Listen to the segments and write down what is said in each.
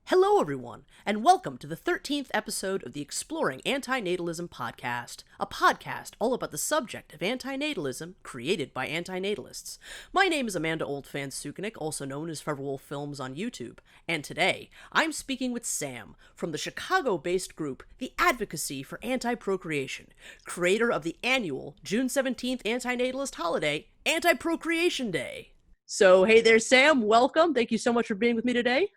Hello, everyone, and welcome to the 13th episode of the Exploring Antinatalism Podcast, a podcast all about the subject of antinatalism created by antinatalists. My name is Amanda Oldfan-Sukanik, also known as Federal Films on YouTube, and today I'm speaking with Sam from the Chicago-based group The Advocacy for Anti-Procreation, creator of the annual June 17th Antinatalist Holiday, AntiProcreation Day. So, hey there, Sam, welcome. Thank you so much for being with me today.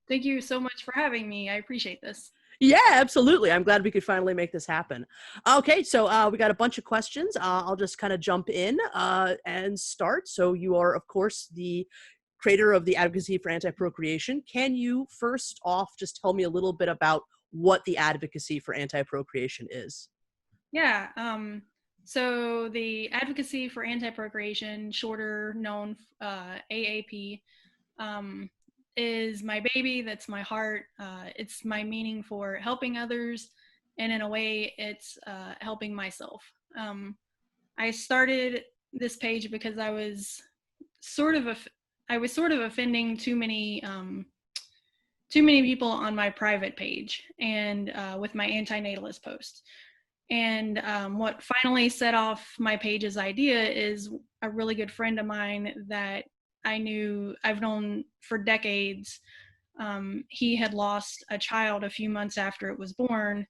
Thank you so much for having me. I appreciate this. Yeah, absolutely. I'm glad we could finally make this happen. Okay, so we got a bunch of questions. I'll just kind of jump in and start. So you are, of course, the creator of the Advocacy for Anti-Procreation. Can you first off just tell me a little bit about what the Advocacy for Anti-Procreation is? Yeah. So the Advocacy for Anti-Procreation, shorter known AAP, is my baby. That's my heart. It's my meaning for helping others, and in a way, it's helping myself. I started this page because I was sort of offending too many people on my private page and with my antinatalist posts. And what finally set off my page's idea is a really good friend of mine that I've known for decades. He had lost a child a few months after it was born,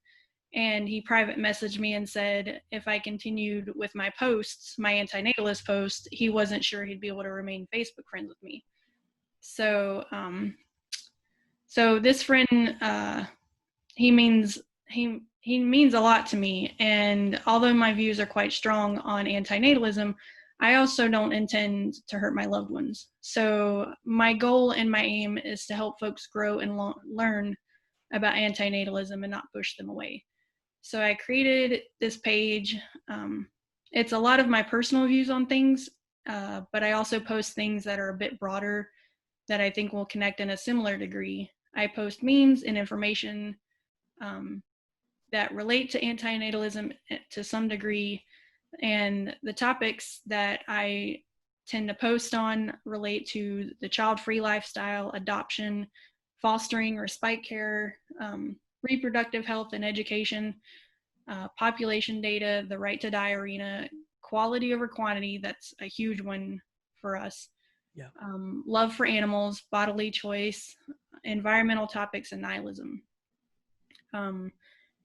and he private messaged me and said if I continued with my posts, my antinatalist posts, he wasn't sure he'd be able to remain Facebook friends with me. So this friend, he means a lot to me, and although my views are quite strong on antinatalism, I also don't intend to hurt my loved ones. So my goal and my aim is to help folks grow and learn about antinatalism and not push them away. So I created this page. It's a lot of my personal views on things, but I also post things that are a bit broader that I think will connect in a similar degree. I post memes and information that relate to antinatalism to some degree, and the topics that I tend to post on relate to the child-free lifestyle, adoption, fostering, respite care, reproductive health and education, population data, the right to die arena, quality over quantity, that's a huge one for us. Yeah. Love for animals, bodily choice, environmental topics, and nihilism.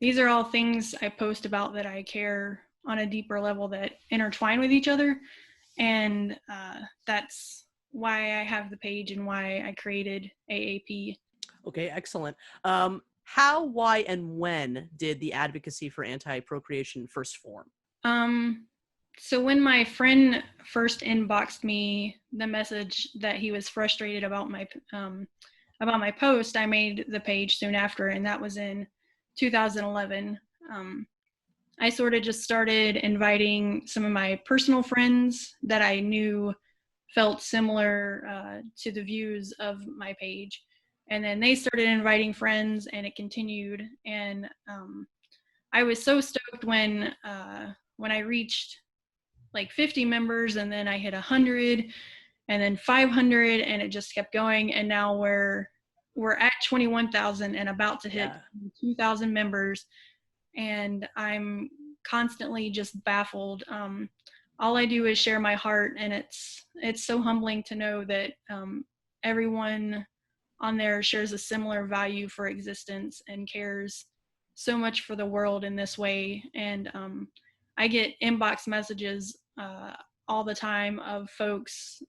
These are all things I post about that I care on a deeper level that intertwine with each other. And that's why I have the page and why I created AAP. Okay, excellent. How, why, and when did the Advocacy for Anti-Procreation first form? So when my friend first inboxed me the message that he was frustrated about my post, I made the page soon after, and that was in 2011. I sort of just started inviting some of my personal friends that I knew felt similar to the views of my page. And then they started inviting friends, and it continued. And I was so stoked when I reached like 50 members, and then I hit 100, and then 500, and it just kept going. And now we're at 21,000 and about to hit 2,000 members. And I'm constantly just baffled. All I do is share my heart, and it's so humbling to know that everyone on there shares a similar value for existence and cares so much for the world in this way. And I get inbox messages all the time of folks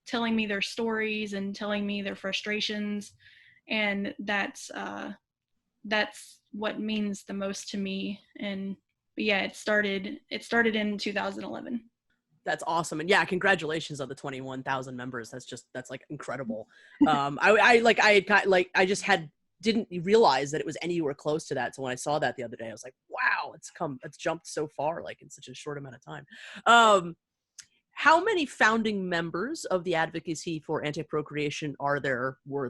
telling me their stories and telling me their frustrations, and that's what means the most to me. And yeah, it started in 2011. That's awesome. And yeah, congratulations on the 21,000 members. That's like incredible. I just didn't realize that it was anywhere close to that. So when I saw that the other day, I was like, wow, it's jumped so far, like in such a short amount of time. How many founding members of the Advocacy for Anti-Procreation were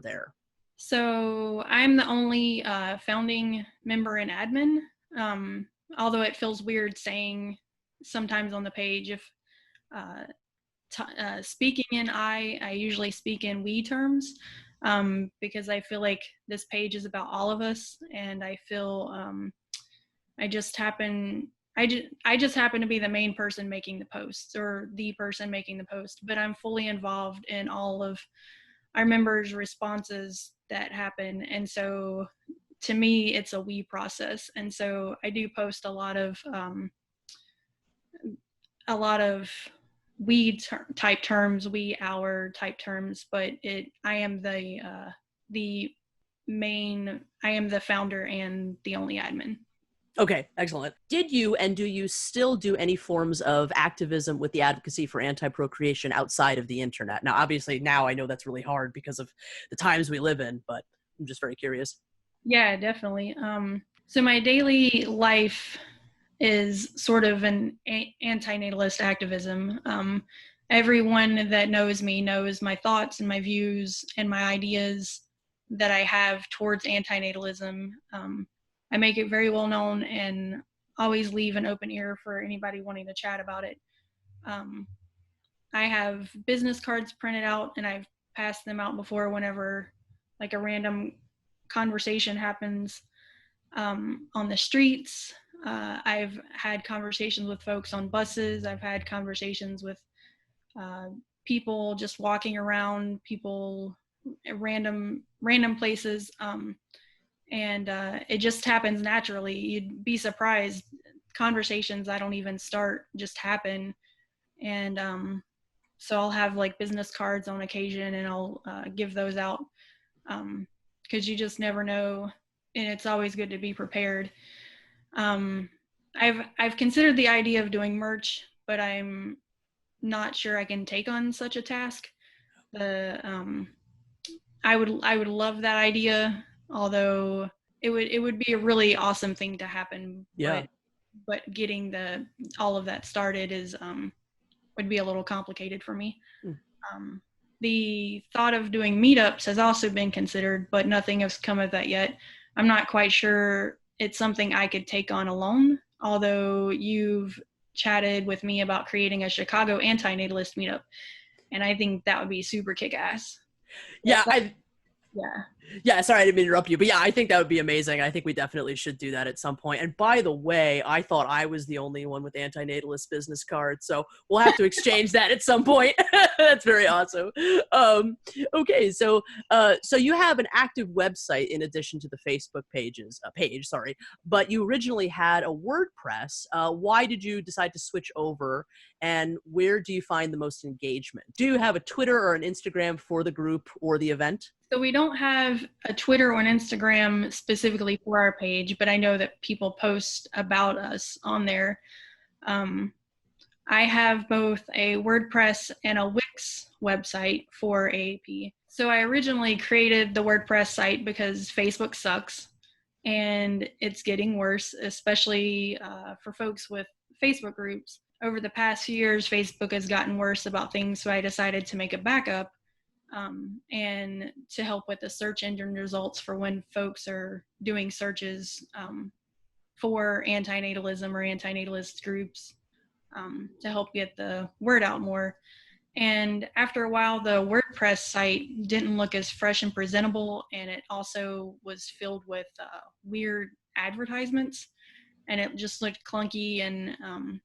there? So I'm the only founding member and admin, although it feels weird saying sometimes on the page if speaking in I usually speak in we terms. because I feel like this page is about all of us, and I feel I just happen to be the main person making the posts, or the person making the post, but I'm fully involved in all of our members' responses that happen. And so to me, it's a we process. And so I do post a lot of we type terms, we our type terms, but I am the main, I am the founder and the only admin. Okay, excellent. Did you and do you still do any forms of activism with the Advocacy for Anti-Procreation outside of the internet? Now, obviously, now I know that's really hard because of the times we live in, but I'm just very curious. Yeah, definitely. So my daily life is sort of an antinatalist activism. Everyone that knows me knows my thoughts and my views and my ideas that I have towards antinatalism. I make it very well known and always leave an open ear for anybody wanting to chat about it. I have business cards printed out, and I've passed them out before whenever like a random conversation happens on the streets. I've had conversations with folks on buses. I've had conversations with people just walking around, people random places, and it just happens naturally. You'd be surprised. Conversations I don't even start just happen, and so I'll have like business cards on occasion, and I'll give those out because you just never know, and it's always good to be prepared. I've considered the idea of doing merch, but I'm not sure I can take on such a task. I would love that idea, although it would be a really awesome thing to happen. Yeah. But getting all of that started is would be a little complicated for me. The thought of doing meetups has also been considered, but nothing has come of that yet. I'm not quite sure it's something I could take on alone, although you've chatted with me about creating a Chicago antinatalist meetup, and I think that would be super kick-ass. Yeah, Yeah. Sorry, I didn't mean to interrupt you, but yeah, I think that would be amazing. I think we definitely should do that at some point. And by the way, I thought I was the only one with antinatalist business cards, so we'll have to exchange that at some point. That's very awesome. Okay, so you have an active website in addition to the Facebook page, but you originally had a WordPress. Why did you decide to switch over, and where do you find the most engagement? Do you have a Twitter or an Instagram for the group or the event? So we don't have a Twitter or an Instagram specifically for our page, but I know that people post about us on there. I have both a WordPress and a Wix website for AAP. So I originally created the WordPress site because Facebook sucks, and it's getting worse, especially for folks with Facebook groups. Over the past few years, Facebook has gotten worse about things, so I decided to make a backup. And to help with the search engine results for when folks are doing searches for antinatalism or antinatalist groups, to help get the word out more. And after a while, the WordPress site didn't look as fresh and presentable, and it also was filled with weird advertisements, and it just looked clunky and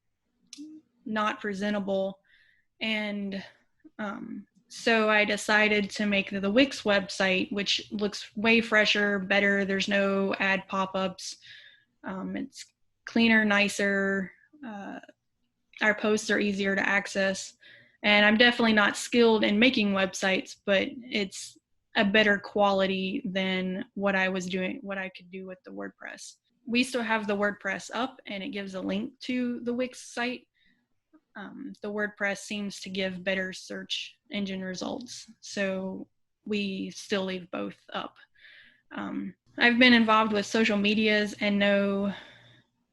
not presentable. And so I decided to make the Wix website, which looks way fresher, better. There's no ad pop-ups. It's cleaner, nicer. Our posts are easier to access. And I'm definitely not skilled in making websites, but it's a better quality than what I was doing, what I could do with the WordPress. We still have the WordPress up, and it gives a link to the Wix site. The WordPress seems to give better search engine results, so we still leave both up. I've been involved with social medias and know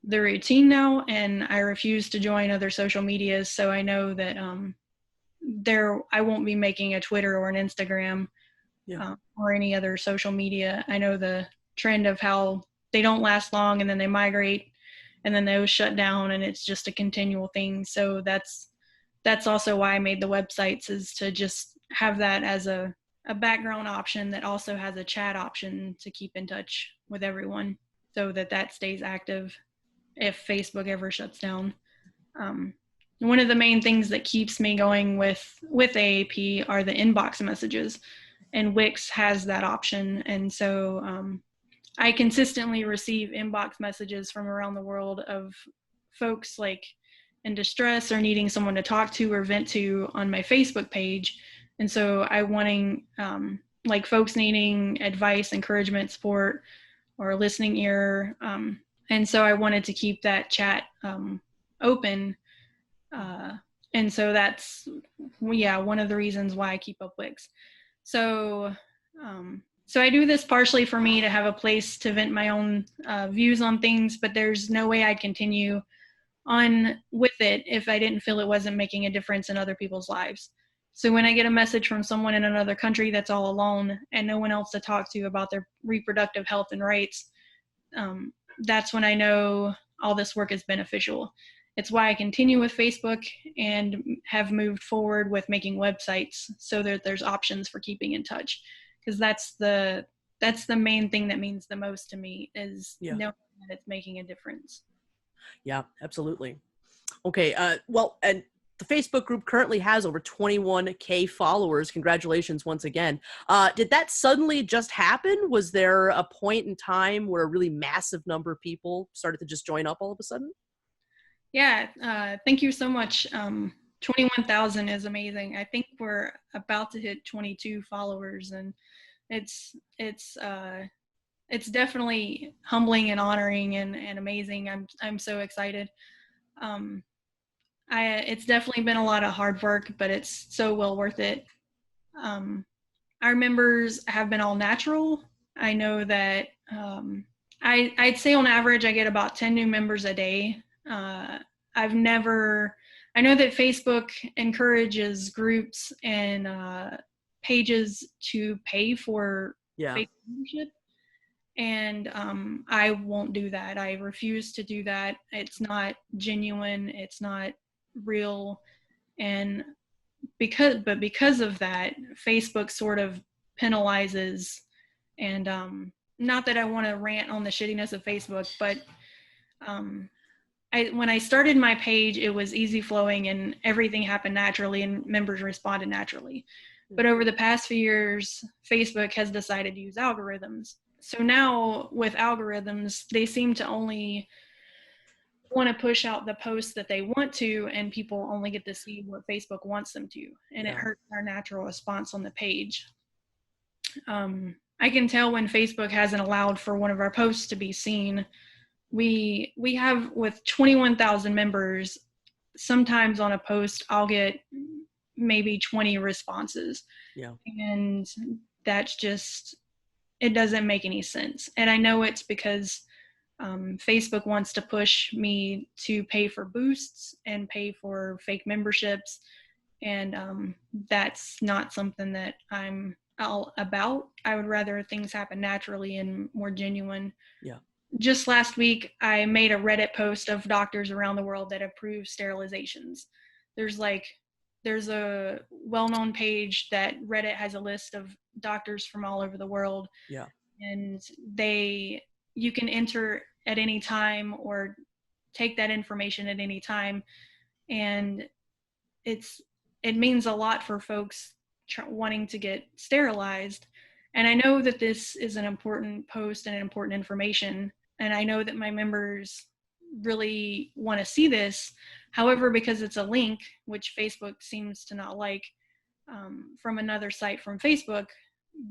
the routine now, and I refuse to join other social medias, so I know that I won't be making a Twitter or an Instagram or any other social media. I know the trend of how they don't last long and then they migrate and then those shut down, and it's just a continual thing. So that's also why I made the websites, is to just have that as a a background option that also has a chat option to keep in touch with everyone, so that stays active if Facebook ever shuts down. One of the main things that keeps me going with AAP are the inbox messages, and Wix has that option. And so I consistently receive inbox messages from around the world of folks like in distress or needing someone to talk to or vent to on my Facebook page. And so I wanting like folks needing advice, encouragement, support, or a listening ear. And so I wanted to keep that chat open. And so that's, one of the reasons why I keep up Wix. So I do this partially for me to have a place to vent my own views on things, but there's no way I'd continue on with it if I didn't feel it wasn't making a difference in other people's lives. So when I get a message from someone in another country that's all alone and no one else to talk to about their reproductive health and rights, that's when I know all this work is beneficial. It's why I continue with Facebook and have moved forward with making websites so that there's options for keeping in touch. Because that's the main thing that means the most to me, is knowing that it's making a difference. Yeah, absolutely. Okay. Well, and the Facebook group currently has over 21K followers. Congratulations once again. Did that suddenly just happen? Was there a point in time where a really massive number of people started to just join up all of a sudden? Yeah. Thank you so much. 21,000 is amazing. I think we're about to hit 22 followers, and it's definitely humbling and honoring and amazing. I'm so excited. It's definitely been a lot of hard work, but it's so well worth it. Our members have been all natural. I know that I'd say on average I get about 10 new members a day. I know that Facebook encourages groups and pages to pay for Facebook membership, and I won't do that. I refuse to do that. It's not genuine. It's not real. And because of that, Facebook sort of penalizes. And not that I want to rant on the shittiness of Facebook, but when I started my page, it was easy flowing and everything happened naturally and members responded naturally. But over the past few years, Facebook has decided to use algorithms. So now with algorithms, they seem to only want to push out the posts that they want to, and people only get to see what Facebook wants them to. And it hurts our natural response on the page. I can tell when Facebook hasn't allowed for one of our posts to be seen. We have, with 21,000 members, sometimes on a post, I'll get maybe 20 responses. Yeah. And that's just, it doesn't make any sense. And I know it's because Facebook wants to push me to pay for boosts and pay for fake memberships. And that's not something that I'm all about. I would rather things happen naturally and more genuine. Yeah. Just last week, I made a Reddit post of doctors around the world that approve sterilizations. There's a well-known page that Reddit has a list of doctors from all over the world. Yeah. And you can enter at any time or take that information at any time. And it means a lot for folks wanting to get sterilized. And I know that this is an important post and an important information. And I know that my members really want to see this. However, because it's a link, which Facebook seems to not like, from another site from Facebook,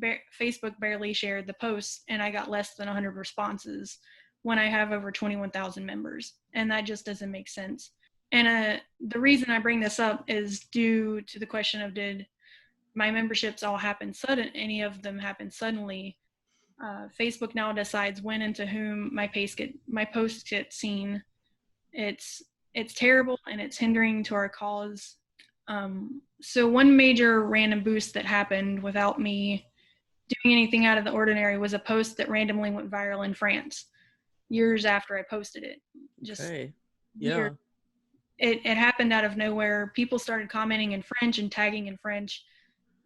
Facebook barely shared the post, and I got less than 100 responses when I have over 21,000 members. And that just doesn't make sense. And the reason I bring this up is due to the question of, did my memberships all happen any of them happen suddenly? Facebook now decides when and to whom my posts get seen. It's terrible, and it's hindering to our cause. So one major random boost that happened without me doing anything out of the ordinary was a post that randomly went viral in France years after I posted it. Yeah. It happened out of nowhere. People started commenting in French and tagging in French.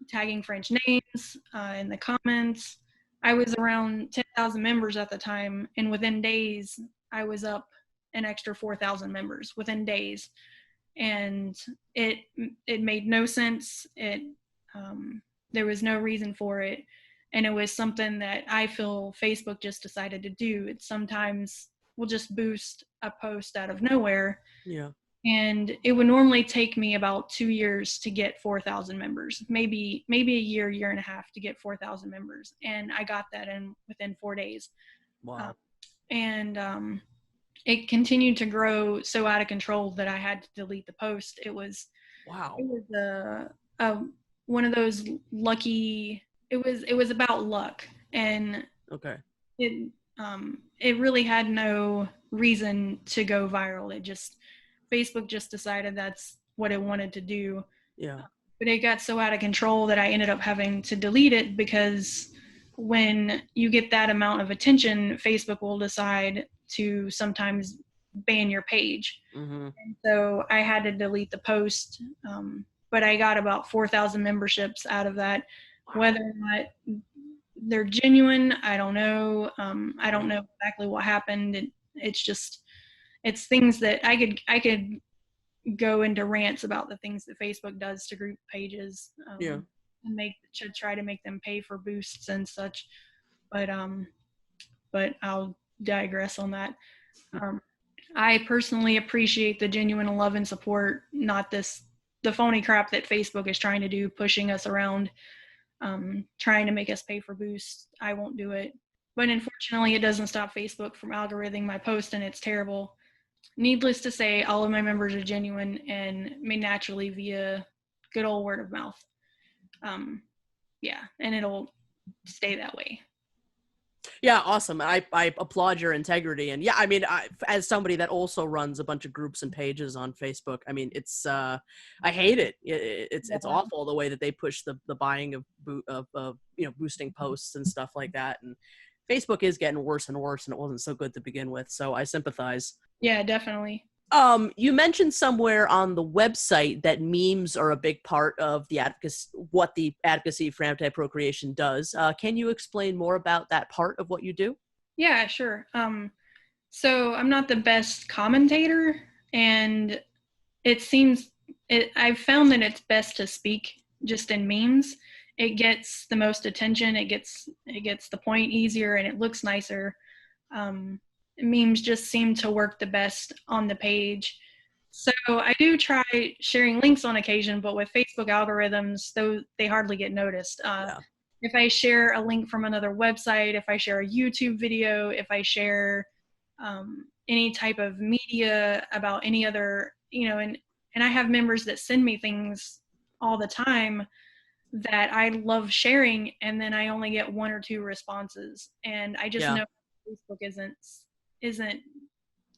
tagging French names in the comments. I was around 10,000 members at the time, and within days, I was up an extra 4,000 members within days, and it made no sense. There was no reason for it, and it was something that I feel Facebook just decided to do. It sometimes will just boost a post out of nowhere. Yeah. And it would normally take me about 2 years to get 4,000 members, maybe a year and a half to get 4,000 members. And I got that within 4 days. Wow. It continued to grow so out of control that I had to delete the post. It was one of those lucky, it was about luck. And okay. It really had no reason to go viral. Facebook just decided that's what it wanted to do. Yeah. But it got so out of control that I ended up having to delete it, because when you get that amount of attention, Facebook will decide to sometimes ban your page. Mm-hmm. And so I had to delete the post. But I got about 4,000 memberships out of that. Wow. Whether or not they're genuine, I don't know. I don't know exactly what happened. It's things that I could go into rants about the things that Facebook does to group pages, and try to make them pay for boosts and such. But I'll digress on that. I personally appreciate the genuine love and support, not the phony crap that Facebook is trying to do, pushing us around, trying to make us pay for boosts. I won't do it. But unfortunately, it doesn't stop Facebook from algorithming my post, and it's terrible. Needless to say, all of my members are genuine and made naturally via good old word of mouth. And it'll stay that way. Yeah, awesome. I applaud your integrity. And yeah, I mean, as somebody that also runs a bunch of groups and pages on Facebook, I mean, it's I hate it. It's awful the way that they push the buying of boosting posts and stuff like that. And Facebook is getting worse and worse, and it wasn't so good to begin with. So I sympathize. Yeah, definitely. You mentioned somewhere on the website that memes are a big part of the what the Advocacy for Anti-Procreation does. Can you explain more about that part of what you do? Yeah, sure. So I'm not the best commentator, and I've found that it's best to speak just in memes. It gets the most attention. It gets the point easier, and it looks nicer. Memes just seem to work the best on the page. So I do try sharing links on occasion, but with Facebook algorithms, they hardly get noticed. If I share a link from another website, if I share a YouTube video, if I share any type of media about any other, and I have members that send me things all the time that I love sharing, and then I only get 1 or 2 responses, and I just know Facebook isn't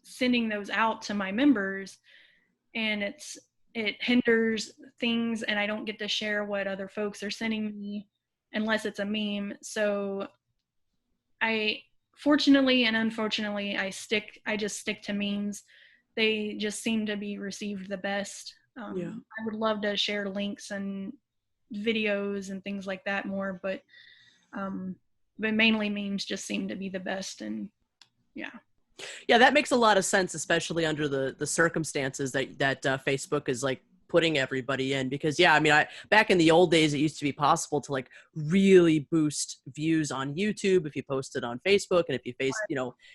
sending those out to my members, and it hinders things, and I don't get to share what other folks are sending me unless it's a meme. So fortunately and unfortunately, I just stick to memes. They just seem to be received the best. I would love to share links and videos and things like that more, but mainly memes just seem to be the best. And yeah, that makes a lot of sense, especially under the circumstances that Facebook is like putting everybody in, because I mean, back in the old days, it used to be possible to like really boost views on YouTube if you posted on Facebook, and if you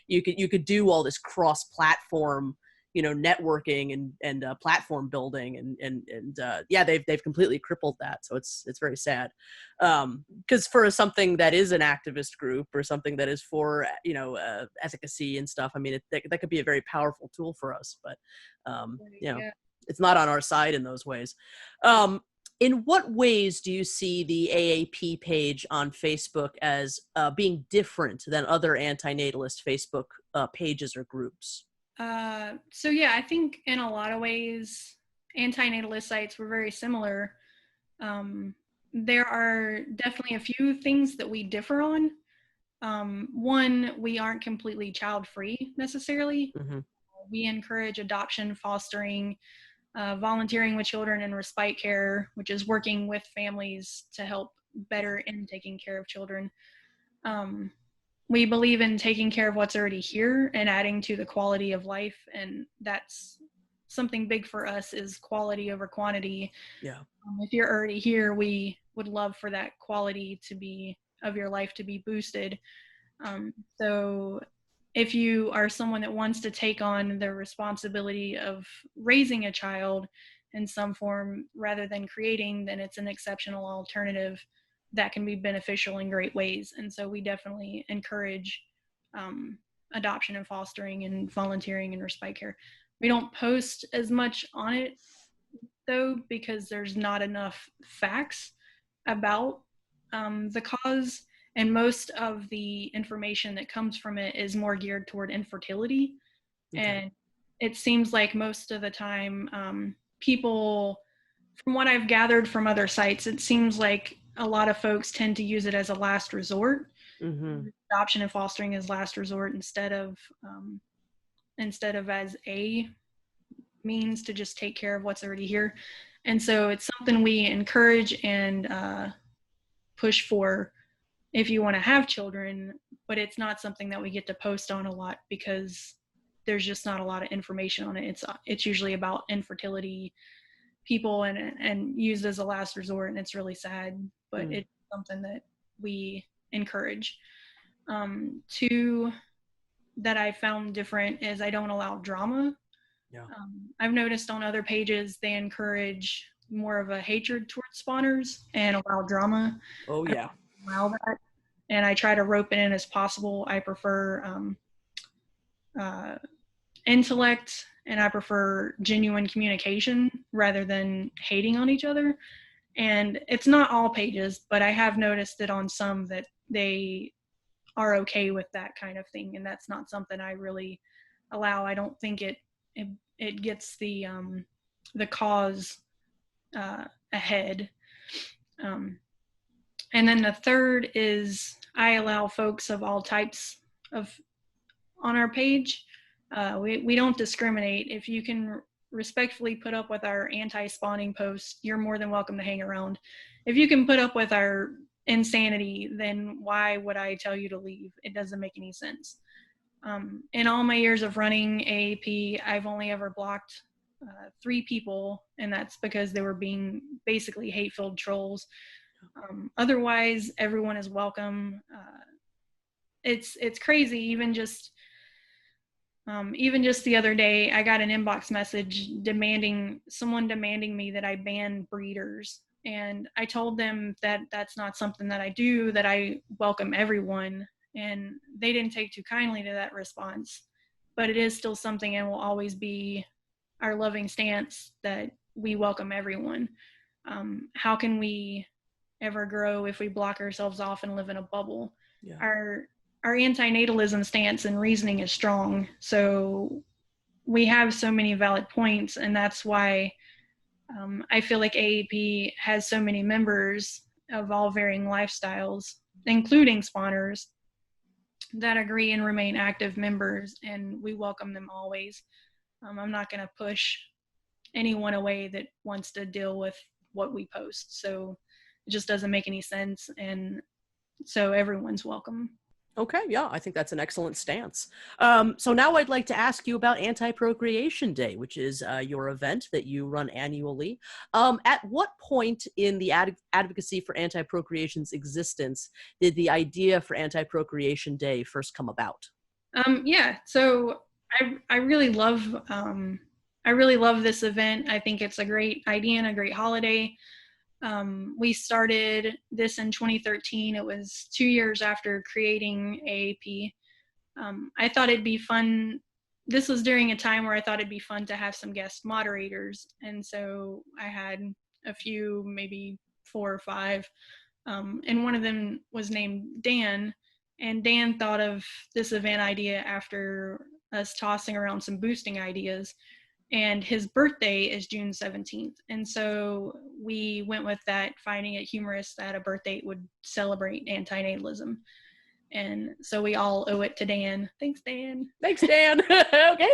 you could do all this cross-platform networking and platform building, and they've completely crippled that. So it's very sad, because for something that is an activist group or something that is for efficacy and stuff, I mean that could be a very powerful tool for us, but it's not on our side in those ways. In what ways do you see the AAP page on Facebook as being different than other antinatalist Facebook pages or groups? I think in a lot of ways, antinatalist sites were very similar. There are definitely a few things that we differ on. One, we aren't completely child-free necessarily. Mm-hmm. We encourage adoption, fostering, volunteering with children in respite care, which is working with families to help better in taking care of children. We believe in taking care of what's already here and adding to the quality of life, and that's something big for us, is quality over quantity. Yeah. If you're already here, we would love for that quality of your life to be boosted. So if you are someone that wants to take on the responsibility of raising a child in some form rather than creating, then it's an exceptional alternative that can be beneficial in great ways. And so we definitely encourage adoption and fostering and volunteering and respite care. We don't post as much on it though, because there's not enough facts about the cause, and most of the information that comes from it is more geared toward infertility. Okay. And it seems like most of the time, people, from what I've gathered from other sites, it seems like a lot of folks tend to use it as a last resort. Mm-hmm. Adoption and fostering is last resort instead of as a means to just take care of what's already here. And so it's something we encourage and push for if you want to have children, but it's not something that we get to post on a lot because there's just not a lot of information on it. It's usually about infertility people and used as a last resort, and it's really sad, but it's something that we encourage. Two that I found different is I don't allow drama. Yeah. I've noticed on other pages they encourage more of a hatred towards spawners and allow drama. Oh yeah. I allow that, and I try to rope it in as possible. I prefer intellect, and I prefer genuine communication rather than hating on each other. And it's not all pages, but I have noticed it on some that they are okay with that kind of thing, and that's not something I really allow. I don't think it gets the cause ahead. And then the third is I allow folks of all types on our page. We don't discriminate. If you can respectfully put up with our anti-spawning posts, you're more than welcome to hang around. If you can put up with our insanity, then why would I tell you to leave? It doesn't make any sense. In all my years of running AAP, I've only ever blocked 3 people, and that's because they were being basically hate-filled trolls. Otherwise, everyone is welcome. It's crazy. Even just the other day, I got an inbox message demanding me that I ban breeders. And I told them that that's not something that I do, that I welcome everyone. And they didn't take too kindly to that response. But it is still something, and will always be our loving stance, that we welcome everyone. How can we ever grow if we block ourselves off and live in a bubble? Yeah. Our antinatalism stance and reasoning is strong. So we have so many valid points, and that's why I feel like AAP has so many members of all varying lifestyles, including spawners, that agree and remain active members, and we welcome them always. I'm not going to push anyone away that wants to deal with what we post. So it just doesn't make any sense, and so everyone's welcome. Okay, yeah, I think that's an excellent stance. So now I'd like to ask you about Anti-Procreation Day, which is your event that you run annually. At what point in the Advocacy for Anti-Procreation's existence did the idea for Anti-Procreation Day first come about? Yeah, so I really love this event. I think it's a great idea and a great holiday. We started this in 2013. It was 2 years after creating AAP. I thought it'd be fun. This was during a time where I thought it'd be fun to have some guest moderators. And so I had a few, maybe 4 or 5. And one of them was named Dan. And Dan thought of this event idea after us tossing around some boosting ideas. And his birthday is June 17th. And so we went with that, finding it humorous that a birthday would celebrate antinatalism. And so we all owe it to Dan. Thanks, Dan. Thanks, Dan. Okay,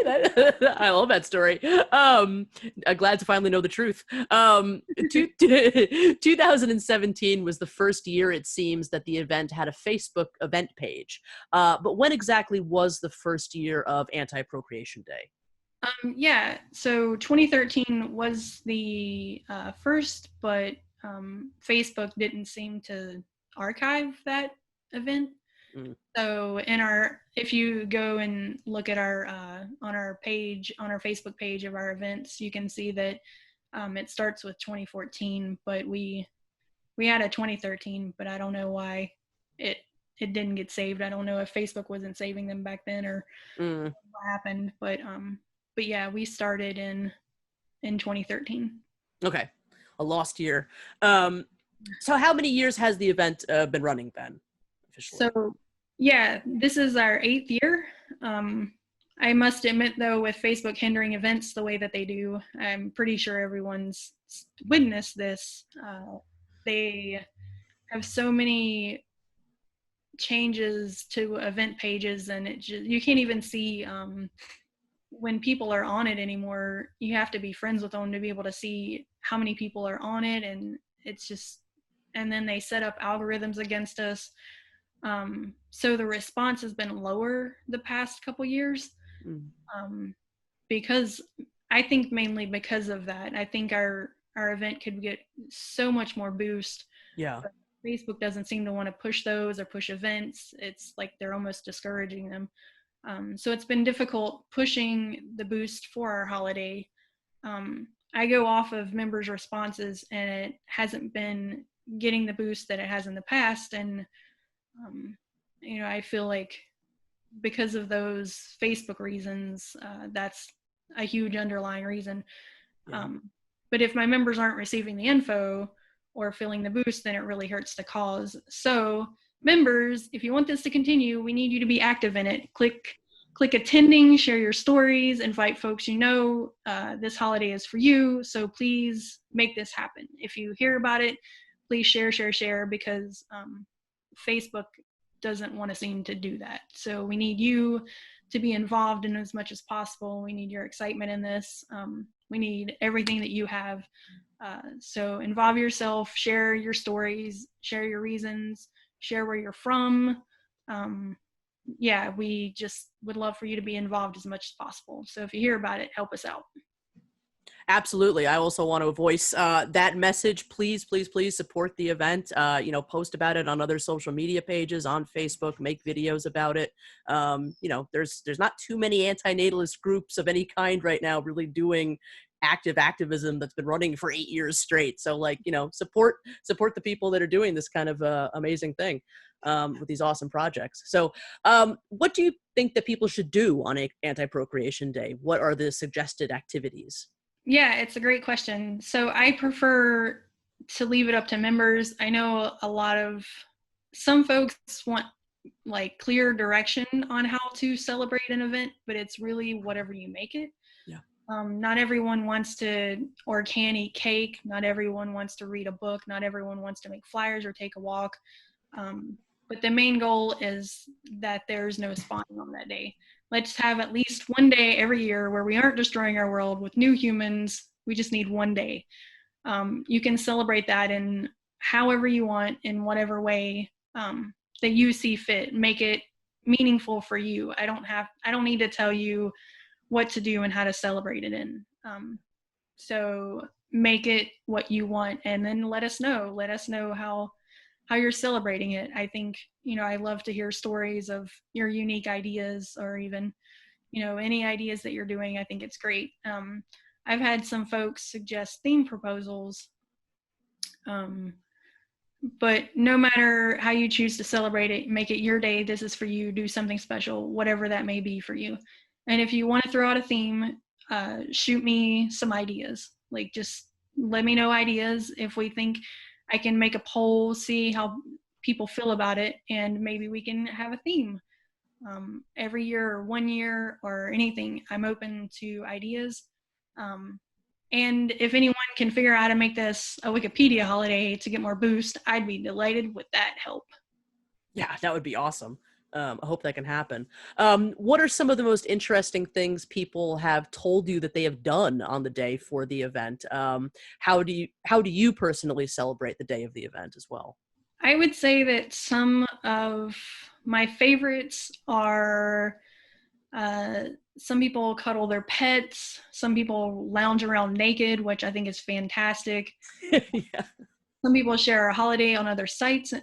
I love that story. I'm glad to finally know the truth. 2017 was the first year, it seems, that the event had a Facebook event page. But when exactly was the first year of Anti-Procreation Day? Yeah, so 2013 was the first, but Facebook didn't seem to archive that event. Mm. So if you go and look at our on our page, on our Facebook page of our events, you can see that it starts with 2014, but we had a 2013, but I don't know why it didn't get saved. I don't know if Facebook wasn't saving them back then or what happened, but yeah, we started in 2013. Okay, a lost year. So how many years has the event been running then, officially? So yeah, this is our 8th year. I must admit, though, with Facebook hindering events the way that they do, I'm pretty sure everyone's witnessed this. They have so many changes to event pages, and you can't even see when people are on it anymore. You have to be friends with them to be able to see how many people are on it, and it's just, and then they set up algorithms against us. So the response has been lower the past couple years, because I think mainly because of that. I think our event could get so much more boost. Yeah. But Facebook doesn't seem to want to push those or push events. It's like they're almost discouraging them. So it's been difficult pushing the boost for our holiday. I go off of members' responses, and it hasn't been getting the boost that it has in the past. And I feel like because of those Facebook reasons, that's a huge underlying reason. Yeah. But if my members aren't receiving the info or feeling the boost, then it really hurts the cause. So members, if you want this to continue, we need you to be active in it. Click attending, share your stories, invite folks this holiday is for you. So please make this happen. If you hear about it, please share, because Facebook doesn't want to seem to do that. So we need you to be involved in as much as possible. We need your excitement in this. We need everything that you have. So involve yourself, share your stories, share your reasons, share where you're from. Yeah, we just would love for you to be involved as much as possible. So if you hear about it, help us out. Absolutely. I also want to voice that message. Please, please, please support the event. Post about it on other social media pages, on Facebook, make videos about it. There's not too many antinatalist groups of any kind right now really doing active activism that's been running for 8 years straight. So support the people that are doing this kind of amazing thing with these awesome projects. So what do you think that people should do on Anti-Procreation Day? What are the suggested activities? Yeah, it's a great question. So I prefer to leave it up to members. I know some folks want like clear direction on how to celebrate an event, but it's really whatever you make it. Yeah. Not everyone wants to or can eat cake. Not everyone wants to read a book. Not everyone wants to make flyers or take a walk. But the main goal is that there's no spawning on that day. Let's have at least one day every year where we aren't destroying our world with new humans. We just need one day. You can celebrate that in however you want, in whatever way that you see fit. Make it meaningful for you. I don't need to tell you what to do and how to celebrate it in. So make it what you want, and then let us know. Let us know how you're celebrating it. I think, I love to hear stories of your unique ideas, or even, any ideas that you're doing. I think it's great. I've had some folks suggest theme proposals, but no matter how you choose to celebrate it, make it your day. This is for you. Do something special, whatever that may be for you. And if you want to throw out a theme, shoot me some ideas. Like, just let me know ideas. If we think I can make a poll, see how people feel about it, and maybe we can have a theme every year or 1 year or anything. I'm open to ideas. And if anyone can figure out how to make this a Wikipedia holiday to get more boost, I'd be delighted with that help. Yeah, that would be awesome. I hope that can happen. What are some of the most interesting things people have told you that they have done on the day for the event? How do you personally celebrate the day of the event as well? I would say that some of my favorites are some people cuddle their pets, some people lounge around naked, which I think is fantastic. Yeah. Some people share a holiday on other sites.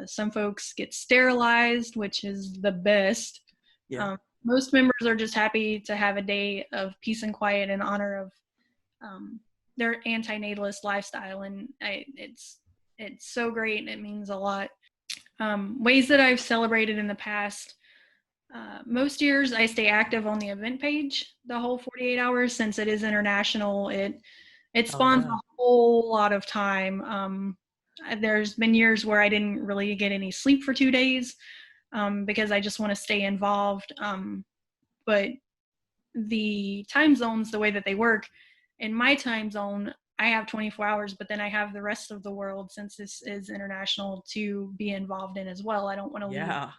Some folks get sterilized, which is the best. Yeah. Most members are just happy to have a day of peace and quiet in honor of their antinatalist lifestyle, and it's so great and it means a lot. Ways that I've celebrated in the past. Most years I stay active on the event page the whole 48 hours since it is international. It spawns a whole lot of time. There's been years where I didn't really get any sleep for 2 days because I just want to stay involved. But the time zones, the way that they work, in my time zone, I have 24 hours, but then I have the rest of the world, since this is international, to be involved in as well. I don't want to leave.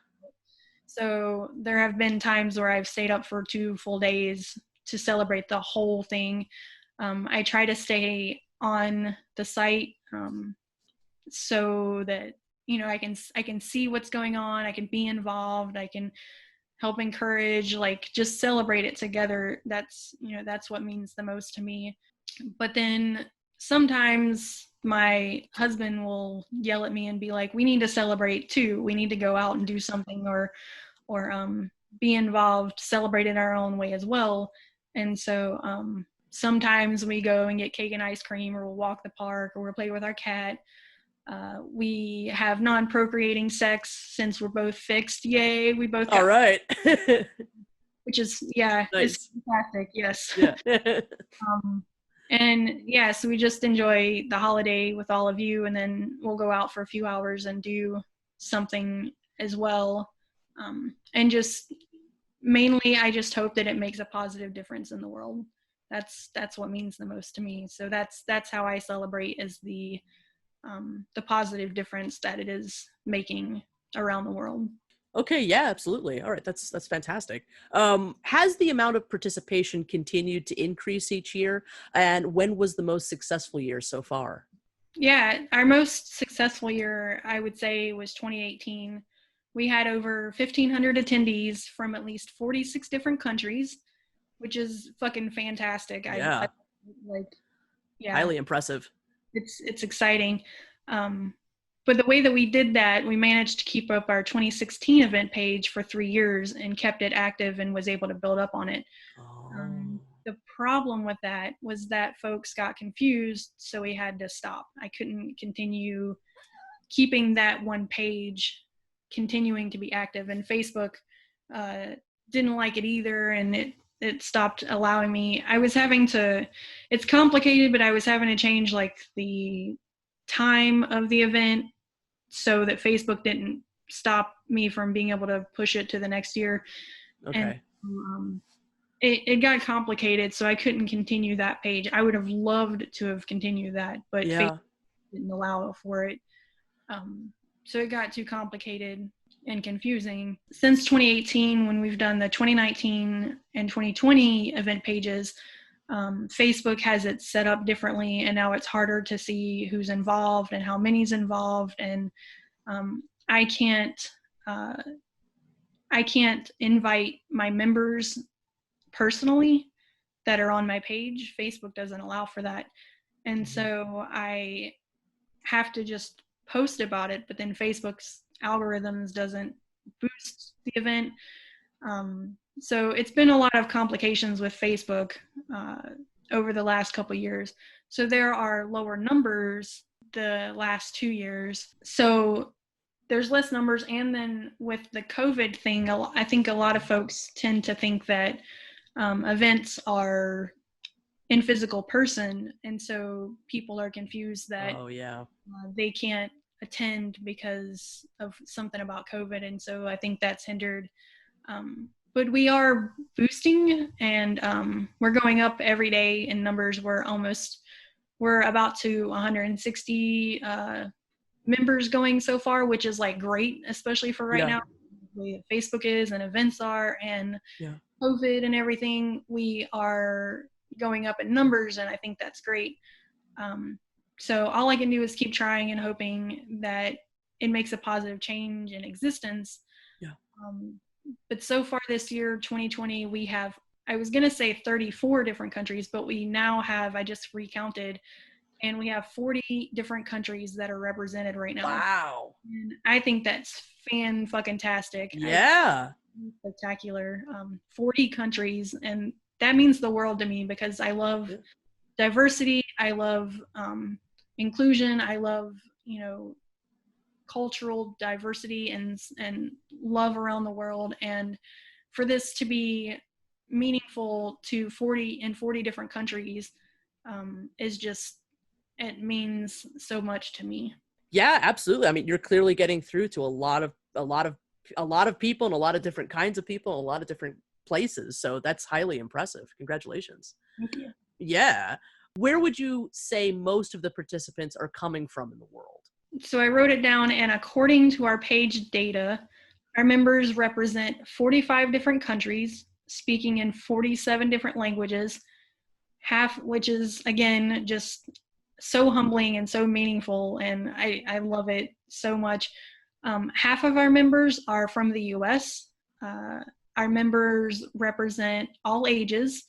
So there have been times where I've stayed up for 2 full days to celebrate the whole thing. I try to stay on the site so that I can see what's going on. I can be involved. I can help encourage, like, just celebrate it together. That's what means the most to me. But then sometimes my husband will yell at me and be like, we need to celebrate too. We need to go out and do something or be involved, celebrate in our own way as well. And so sometimes we go and get cake and ice cream, or we'll walk the park, or we'll play with our cat. We have non-procreating sex since we're both fixed. Yay, we both got, all right. which is, yeah, nice. It's fantastic. Yes. Yeah. And yeah, so we just enjoy the holiday with all of you, and then we'll go out for a few hours and do something as well. And just mainly, I just hope that it makes a positive difference in the world. That's what means the most to me. So that's how I celebrate, is the positive difference that it is making around the world. Okay, yeah, absolutely. All right, that's fantastic. Has the amount of participation continued to increase each year? And when was the most successful year so far? Yeah, our most successful year, I would say, was 2018. We had over 1,500 attendees from at least 46 different countries, which is fucking fantastic. Yeah. Yeah. Highly impressive. It's exciting. But the way that we did that, we managed to keep up our 2016 event page for 3 years and kept it active and was able to build up on it. The problem with that was that folks got confused, so we had to stop. I couldn't continue keeping that one page continuing to be active, and Facebook didn't like it either, and it stopped allowing me. It's complicated, but I was having to change like the time of the event so that Facebook didn't stop me from being able to push it to the next year. Okay. And it got complicated, so I couldn't continue that page. I would have loved to have continued that, but Facebook didn't allow for it. So it got too complicated and confusing. Since 2018, when we've done the 2019 and 2020 event pages, Facebook has it set up differently, and now it's harder to see who's involved and how many's involved. And I can't invite my members personally that are on my page. Facebook doesn't allow for that. And so I have to just post about it, but then Facebook's algorithms doesn't boost the event. So it's been a lot of complications with Facebook over the last couple years. So there are lower numbers the last 2 years. So there's less numbers. And then with the COVID thing, I think a lot of folks tend to think that events are in physical person. And so people are confused that they can't attend because of something about COVID. And so I think that's hindered. But we are boosting, and we're going up every day in numbers. We're about to 160 members going so far, which is like great, especially for right now. the way that Facebook is and events are and COVID and everything, we are going up in numbers, and I think that's great. So all I can do is keep trying and hoping that it makes a positive change in existence. But so far this year, 2020, we have, I was going to say 34 different countries, but we now have, I just recounted, and we have 40 different countries that are represented right now. Wow. And I think that's fan-fucking-tastic. Yeah. Spectacular. 40 countries, and that means the world to me because I love diversity. I love inclusion. I love, cultural diversity and love around the world. And for this to be meaningful to 40 different countries is just, it means so much to me. Yeah, absolutely. I mean, you're clearly getting through to a lot of people and a lot of different kinds of people, and a lot of different places. So that's highly impressive. Congratulations. Thank you. Yeah. Where would you say most of the participants are coming from in the world? So I wrote it down, and according to our page data, our members represent 45 different countries, speaking in 47 different languages, which is, again, just so humbling and so meaningful, and I love it so much. Half of our members are from the US. Our members represent all ages.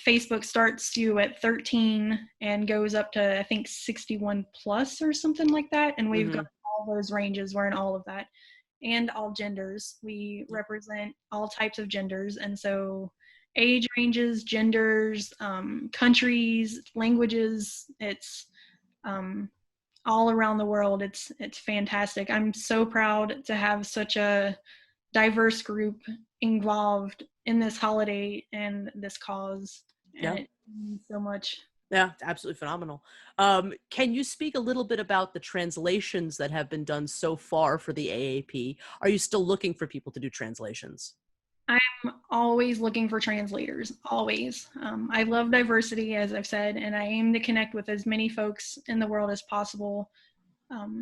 Facebook starts you at 13 and goes up to, I think, 61 plus or something like that. And we've got all those ranges. We're in all of that. And all genders. We represent all types of genders. And so age ranges, genders, countries, languages, it's all around the world. It's fantastic. I'm so proud to have such a diverse group involved in this holiday and this cause. And it means so much. Yeah, absolutely phenomenal. Can you speak a little bit about the translations that have been done so far for the AAP? Are you still looking for people to do translations? I'm always looking for translators, always. I love diversity, as I've said, and I aim to connect with as many folks in the world as possible.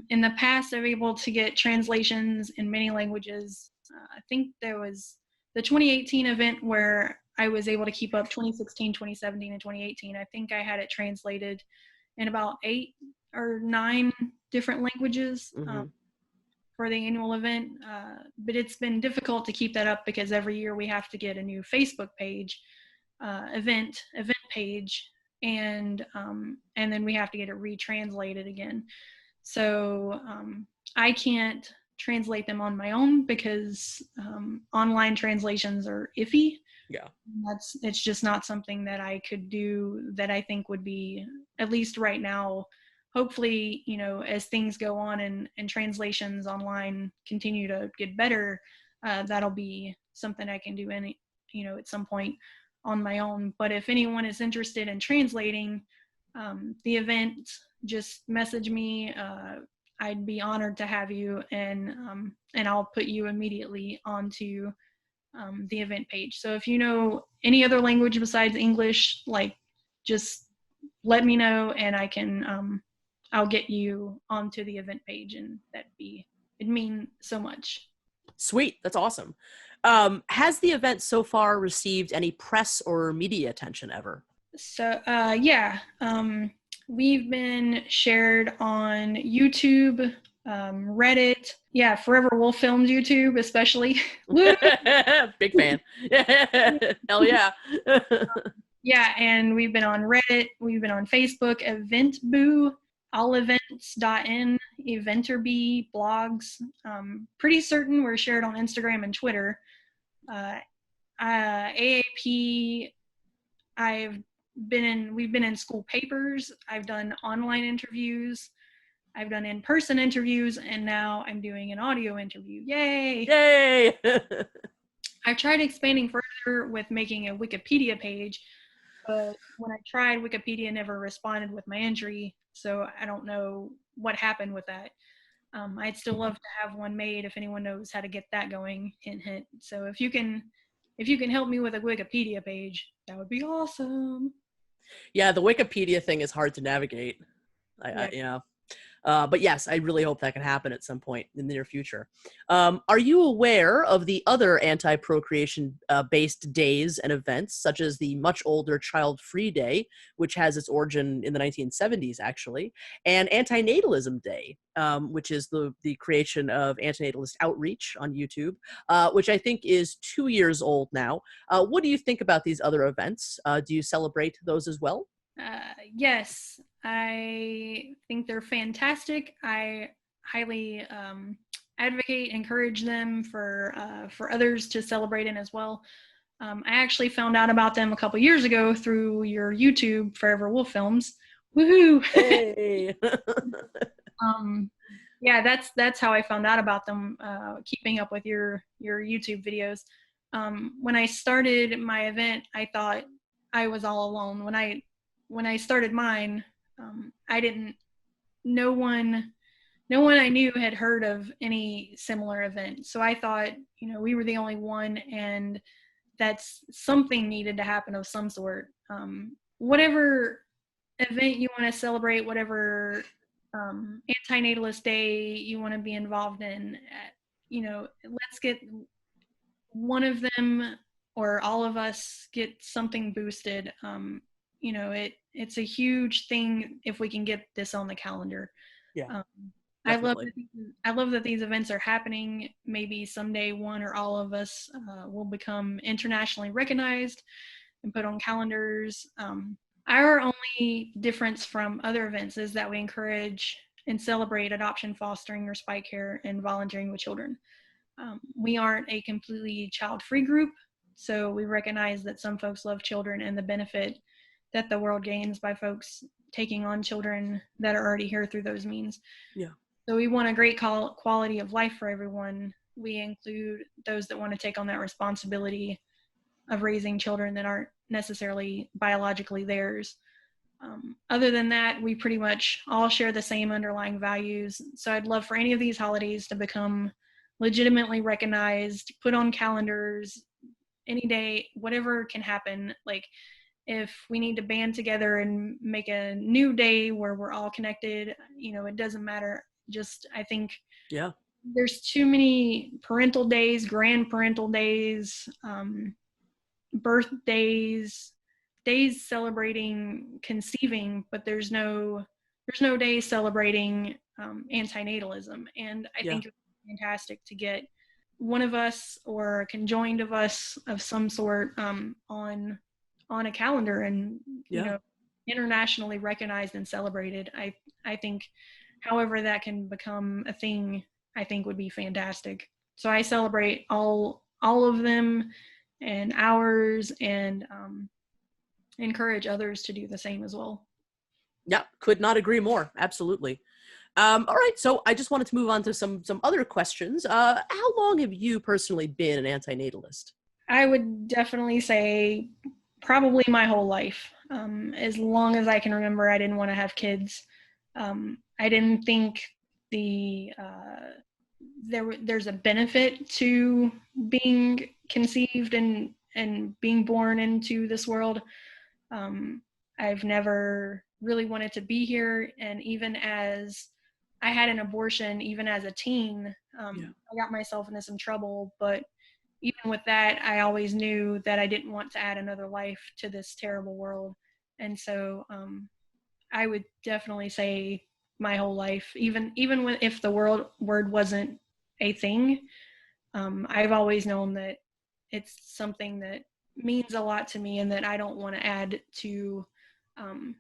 In the past, I've been able to get translations in many languages. I think there was the 2018 event where I was able to keep up 2016, 2017, and 2018. I think I had it translated in about 8 or 9 different languages for the annual event. But it's been difficult to keep that up because every year we have to get a new Facebook page, event page, and then we have to get it retranslated again. So I can't translate them on my own because online translations are iffy. Yeah. It's just not something that I could do that I think would be, at least right now, hopefully, as things go on and translations online continue to get better, that'll be something I can do at some point on my own. But if anyone is interested in translating the event, just message me. I'd be honored to have you, and I'll put you immediately onto the event page. So if you know any other language besides English, just let me know, and I can I'll get you onto the event page, and it'd mean so much. Sweet, that's awesome. Has the event so far received any press or media attention ever? So yeah. We've been shared on YouTube, Reddit. Yeah, Forever Wolf Films YouTube, especially. Big fan. Hell yeah. Yeah, and we've been on Reddit. We've been on Facebook, EventBoo, allevents.in, Eventerbee, blogs. Pretty certain we're shared on Instagram and Twitter. AAP, we've been in school papers. I've done online interviews. I've done in-person interviews, and now I'm doing an audio interview. Yay! Yay! I've tried expanding further with making a Wikipedia page, but when I tried, Wikipedia never responded with my entry, so I don't know what happened with that. I'd still love to have one made if anyone knows how to get that going. Hint, hint. So if you can help me with a Wikipedia page, that would be awesome. Yeah, the Wikipedia thing is hard to navigate. Yeah. But yes, I really hope that can happen at some point in the near future. Are you aware of the other anti-procreation based days and events, such as the much older Child-Free Day, which has its origin in the 1970s, actually, and Antinatalism Day, which is the creation of Antinatalist Outreach on YouTube, which I think is 2 years old now. What do you think about these other events? Do you celebrate those as well? Yes, I think they're fantastic. I highly advocate, encourage them for others to celebrate in as well. I actually found out about them a couple years ago through your YouTube, Forever Wolf Films. Woohoo! Hey! Yeah, that's how I found out about them. Keeping up with your YouTube videos. When I started my event, I thought I was all alone. When I started mine, I didn't. No one I knew had heard of any similar event. So I thought, we were the only one, and that's something needed to happen of some sort. Whatever event you want to celebrate, whatever antinatalist day you want to be involved in, let's get one of them or all of us get something boosted. It's a huge thing if we can get this on the calendar. Yeah, I love definitely. that these events are happening. Maybe someday one or all of us will become internationally recognized and put on calendars. Our only difference from other events is that we encourage and celebrate adoption, fostering, respite care, and volunteering with children. We aren't a completely child-free group, so we recognize that some folks love children and the benefit that the world gains by folks taking on children that are already here through those means. Yeah. So we want a great quality of life for everyone. We include those that want to take on that responsibility of raising children that aren't necessarily biologically theirs. Other than that, we pretty much all share the same underlying values. So I'd love for any of these holidays to become legitimately recognized, put on calendars, any day, whatever can happen. Like if we need to band together and make a new day where we're all connected, it doesn't matter. Just, I think there's too many parental days, grandparental days, birthdays, days celebrating conceiving, but there's no day celebrating antinatalism. And I think it's fantastic to get one of us or a conjoined of us of some sort on a calendar and internationally recognized and celebrated. I think however that can become a thing, I think would be fantastic. So I celebrate all of them and ours, and encourage others to do the same as well. Yeah, could not agree more. Absolutely. All right, so I just wanted to move on to some other questions. How long have you personally been an antinatalist? I would definitely say probably my whole life. As long as I can remember, I didn't want to have kids. I didn't think there's a benefit to being conceived and being born into this world. I've never really wanted to be here, and even as I had an abortion, even as a teen, I got myself into some trouble, but even with that, I always knew that I didn't want to add another life to this terrible world. And so I would definitely say my whole life, even if the word wasn't a thing, I've always known that it's something that means a lot to me and that I don't want to add to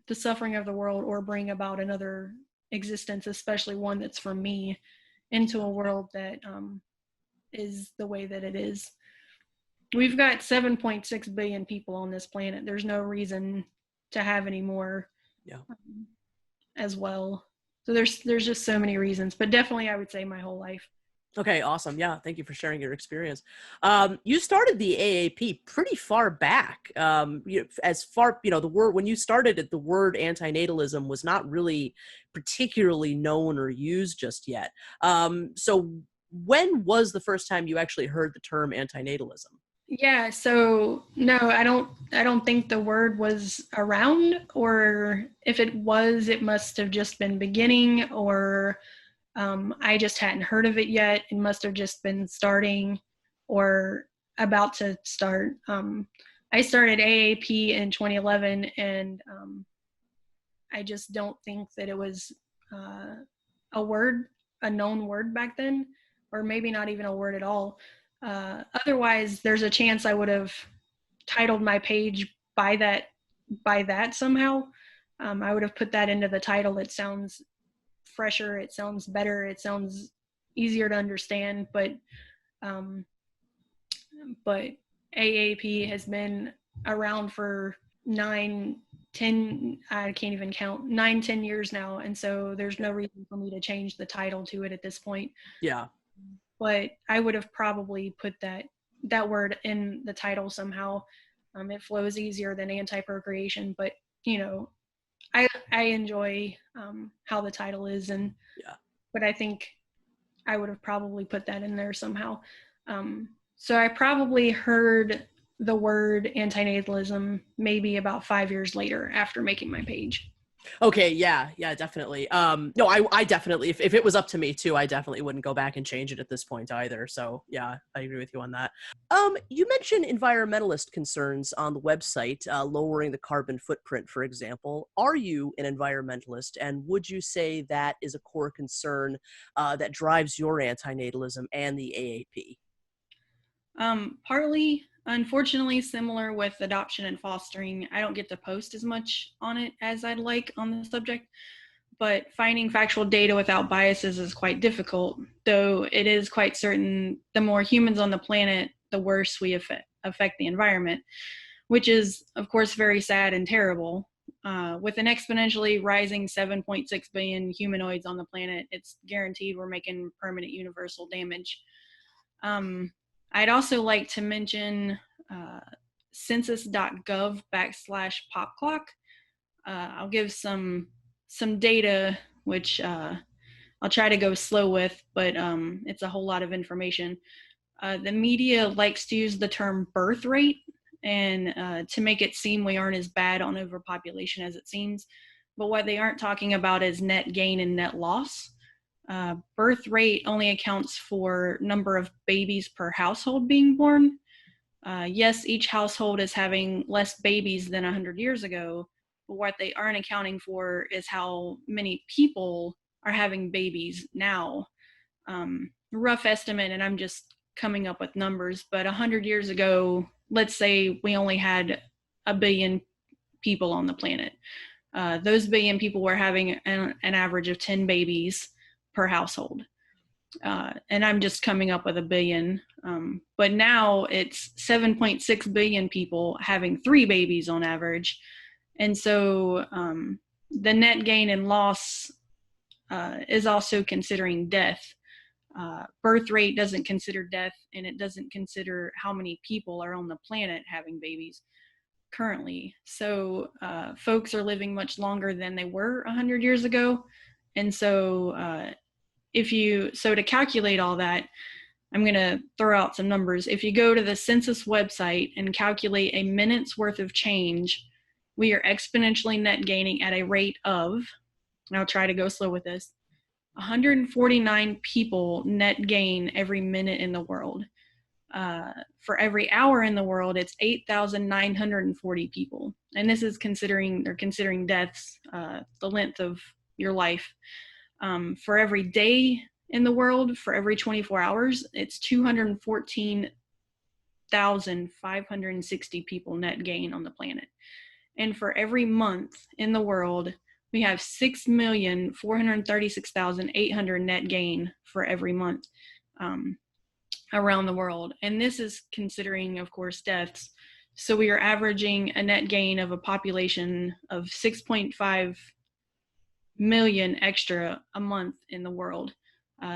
the suffering of the world or bring about another existence, especially one that's from me, into a world that is the way that it is. We've got 7.6 billion people on this planet. There's no reason to have any more as well. So there's just so many reasons, but definitely I would say my whole life. Okay, awesome. Yeah, thank you for sharing your experience. You started the AAP pretty far back. The word, when you started it, the word antinatalism was not really particularly known or used just yet. So when was the first time you actually heard the term antinatalism? Yeah, so no, I don't think the word was around, or if it was, it must have just been beginning, or I just hadn't heard of it yet. It must have just been starting or about to start. I started AAP in 2011, and I just don't think that it was uh, a word, a known word back then, or maybe not even a word at all. Otherwise, there's a chance I would have titled my page by that somehow. I would have put that into the title. It sounds fresher, it sounds better, it sounds easier to understand. Um, but AAP has been around for 9, 10, I can't even count, 9, 10 years now, and so there's no reason for me to change the title to it at this point. Yeah. But I would have probably put that word in the title somehow. It flows easier than anti-procreation, but I enjoy how the title is, and Yeah. but I think I would have probably put that in there somehow. So I probably heard the word antinatalism maybe about 5 years later after making my page. Okay, yeah, definitely. No, I definitely, if it was up to me too, I definitely wouldn't go back and change it at this point either. So yeah, I agree with you on that. You mentioned environmentalist concerns on the website, lowering the carbon footprint, for example. Are you an environmentalist, and would you say that is a core concern that drives your antinatalism and the AAP? Partly, unfortunately, similar with adoption and fostering. I don't get to post as much on it as I'd like on the subject, but finding factual data without biases is quite difficult, though it is quite certain the more humans on the planet, the worse we affect the environment, which is, of course, very sad and terrible. With an exponentially rising 7.6 billion humanoids on the planet, it's guaranteed we're making permanent universal damage. I'd also like to mention census.gov/popclock. I'll give some data, which I'll try to go slow with, but it's a whole lot of information. The media likes to use the term birth rate and to make it seem we aren't as bad on overpopulation as it seems. But what they aren't talking about is net gain and net loss. Birth rate only accounts for number of babies per household being born. Yes, each household is having less babies than 100 years ago, but what they aren't accounting for is how many people are having babies now. Rough estimate, and I'm just coming up with numbers, but 100 years ago, let's say we only had a billion people on the planet. Those billion people were having an average of 10 babies per household. And I'm just coming up with a billion. But now it's 7.6 billion people having 3 babies on average. And so the net gain and loss is also considering death. Birth rate doesn't consider death, and it doesn't consider how many people are on the planet having babies currently. So folks are living much longer than they were 100 years ago. And so to calculate all that, I'm going to throw out some numbers. If you go to the census website and calculate a minute's worth of change, we are exponentially net gaining at a rate of, and I'll try to go slow with this, 149 people net gain every minute in the world. For every hour in the world, it's 8,940 people. And this is considering deaths, the length of your life. For every day in the world, for every 24 hours, it's 214,560 people net gain on the planet. And for every month in the world, we have 6,436,800 net gain for every month around the world. And this is considering, of course, deaths. So we are averaging a net gain of a population of 6.5 million extra a month in the world.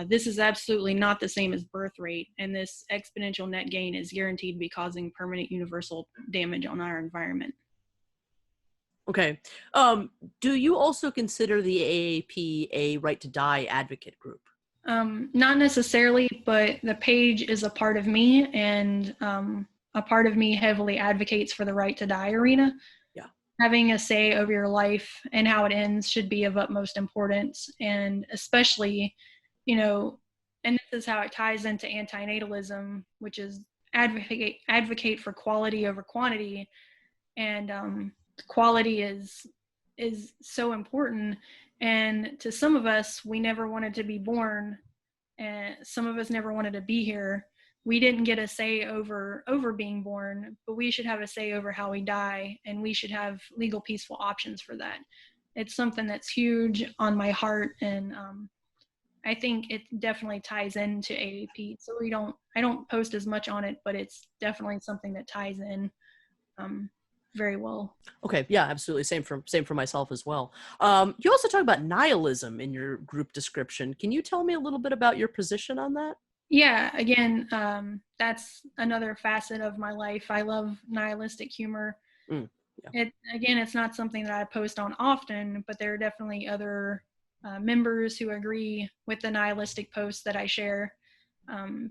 This is absolutely not the same as birth rate, and this exponential net gain is guaranteed to be causing permanent universal damage on our environment. Okay. Do you also consider the AAP a right to die advocate group? Not necessarily, but the page is a part of me, and a part of me heavily advocates for the right to die arena. Yeah. Having a say over your life and how it ends should be of utmost importance. And especially, and this is how it ties into antinatalism, which is advocate for quality over quantity. And quality is so important. And to some of us, we never wanted to be born, and some of us never wanted to be here. We didn't get a say over being born, but we should have a say over how we die, and we should have legal, peaceful options for that. It's something that's huge on my heart, and I think it definitely ties into AAP. So I don't post as much on it, but it's definitely something that ties in very well. Okay, yeah, absolutely. Same for myself as well. You also talk about nihilism in your group description. Can you tell me a little bit about your position on that? Yeah, again, that's another facet of my life. I love nihilistic humor. Yeah. It's not something that I post on often, but there are definitely other members who agree with the nihilistic posts that I share.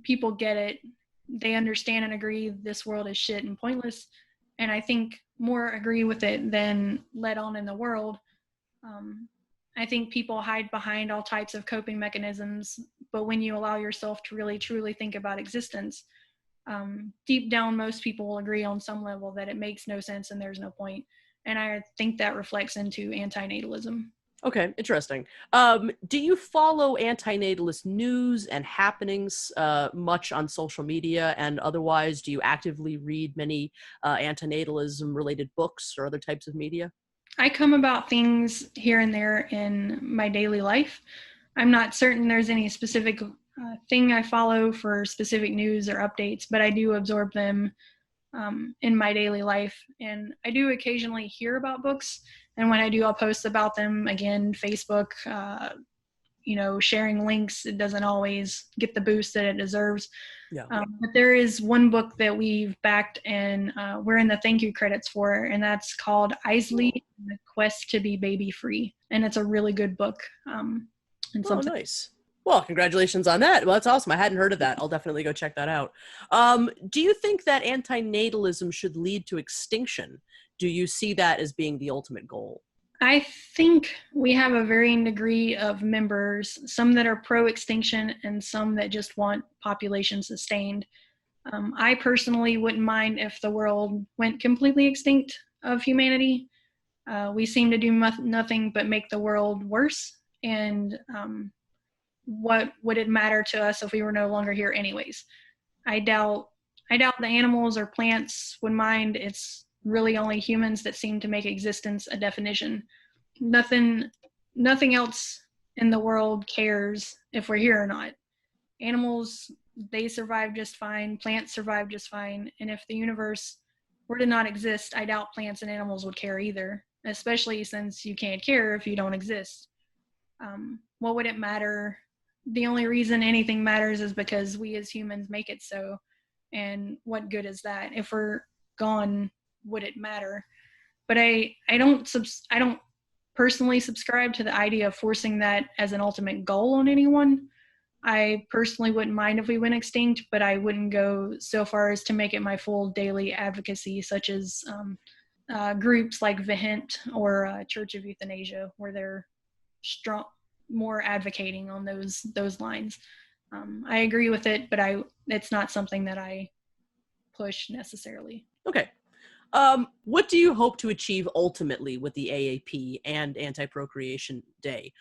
People get it. They understand and agree this world is shit and pointless. And I think more agree with it than let on in the world. I think people hide behind all types of coping mechanisms, but when you allow yourself to really truly think about existence, deep down, most people will agree on some level that it makes no sense and there's no point. And I think that reflects into antinatalism. Okay, interesting. Do you follow antinatalist news and happenings much on social media, and otherwise, do you actively read many antinatalism-related books or other types of media? I come about things here and there in my daily life. I'm not certain there's any specific thing I follow for specific news or updates, but I do absorb them in my daily life. And I do occasionally hear about books. And when I do, I'll post about them. Again, Facebook, sharing links, it doesn't always get the boost that it deserves. Yeah. But there is one book that we've backed and we're in the thank you credits for, and that's called Isley, The Quest to be Baby Free. And it's a really good book. Nice. Well, congratulations on that. Well, that's awesome. I hadn't heard of that. I'll definitely go check that out. Do you think that antinatalism should lead to extinction? Do you see that as being the ultimate goal? I think we have a varying degree of members, some that are pro-extinction and some that just want population sustained. I personally wouldn't mind if the world went completely extinct of humanity. We seem to do nothing but make the world worse. And what would it matter to us if we were no longer here anyways? I doubt the animals or plants would mind. It's really only humans that seem to make existence a definition. Nothing else in the world cares if we're here or not. Animals, they survive just fine. Plants survive just fine. And if the universe were to not exist, I doubt plants and animals would care either, especially since you can't care if you don't exist. What would it matter? The only reason anything matters is because we as humans make it so. And what good is that? If we're gone, would it matter? But I don't personally subscribe to the idea of forcing that as an ultimate goal on anyone. I personally wouldn't mind if we went extinct, but I wouldn't go so far as to make it my full daily advocacy, such as groups like Vehent or Church of Euthanasia, where they're more advocating on those lines. I agree with it, but it's not something that I push necessarily. Okay. What do you hope to achieve ultimately with the AAP and Anti-Procreation Day?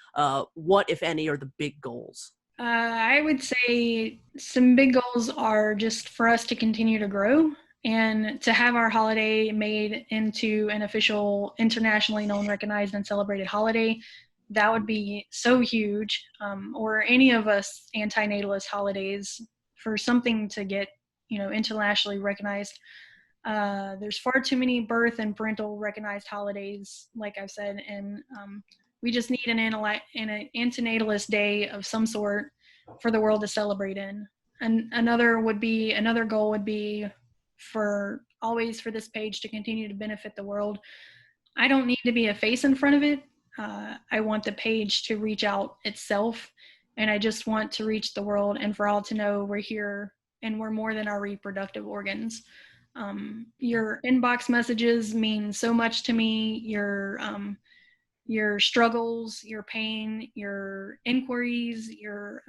What, if any, are the big goals? I would say some big goals are just for us to continue to grow and to have our holiday made into an official, internationally known, recognized, and celebrated holiday. That would be so huge. Or any of us antinatalist holidays, for something to get, internationally recognized. There's far too many birth and parental recognized holidays, like I've said, and we just need an antinatalist day of some sort for the world to celebrate in. And another goal would be for this page to continue to benefit the world. I don't need to be a face in front of it. I want the page to reach out itself, and I just want to reach the world and for all to know we're here and we're more than our reproductive organs. Your inbox messages mean so much to me. Your struggles, your pain, your inquiries, your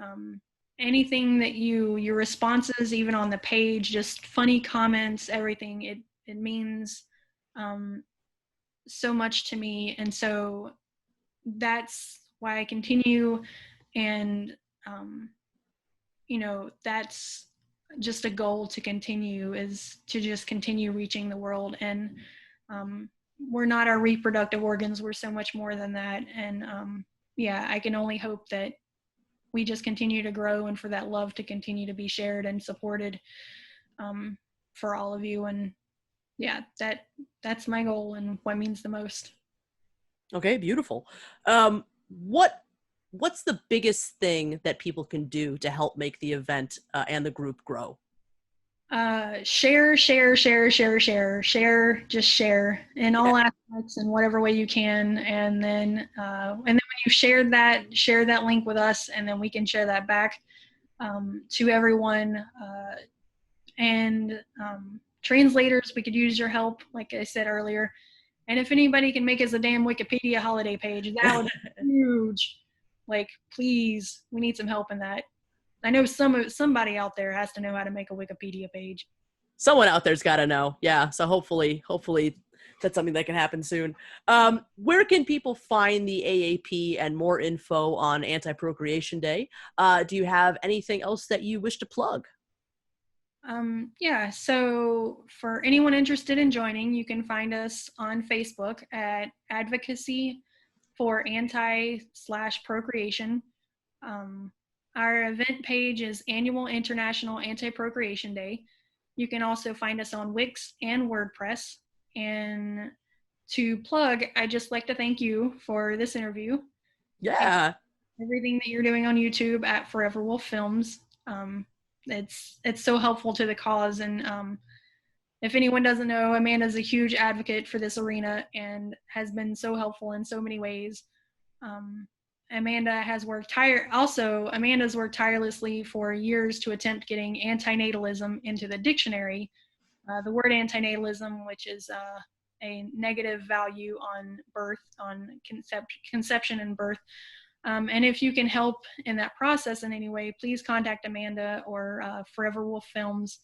anything that your responses, even on the page, just funny comments, everything. It means so much to me, and so that's why I continue. And that's just a goal to continue, is to just continue reaching the world. And we're not our reproductive organs, we're so much more than that. And I can only hope that we just continue to grow, and for that love to continue to be shared and supported for all of you. And that's my goal and what means the most. Okay, beautiful. What's the biggest thing that people can do to help make the event and the group grow? Share, just share in all aspects in whatever way you can. And then when you share that link with us, and then we can share that back to everyone. And translators, we could use your help, like I said earlier. And if anybody can make us a damn Wikipedia holiday page, that would be huge. Like, please, we need some help in that. I know somebody out there has to know how to make a Wikipedia page. Someone out there's got to know. Yeah. So hopefully that's something that can happen soon. Where can people find the AAP and more info on Anti-Procreation Day? Do you have anything else that you wish to plug? So for anyone interested in joining, you can find us on Facebook at Advocacy For Anti-Procreation. Our event page is Annual International Anti-Procreation Day. You can also find us on Wix and WordPress. And to plug, I'd just like to thank you for this interview. Yeah. Everything that you're doing on YouTube at Forever Wolf Films. It's so helpful to the cause. And if anyone doesn't know, Amanda's a huge advocate for this arena and has been so helpful in so many ways. Amanda's worked tirelessly for years to attempt getting antinatalism into the dictionary. The word antinatalism, which is a negative value on birth, on conception and birth. And if you can help in that process in any way, please contact Amanda or Forever Wolf Films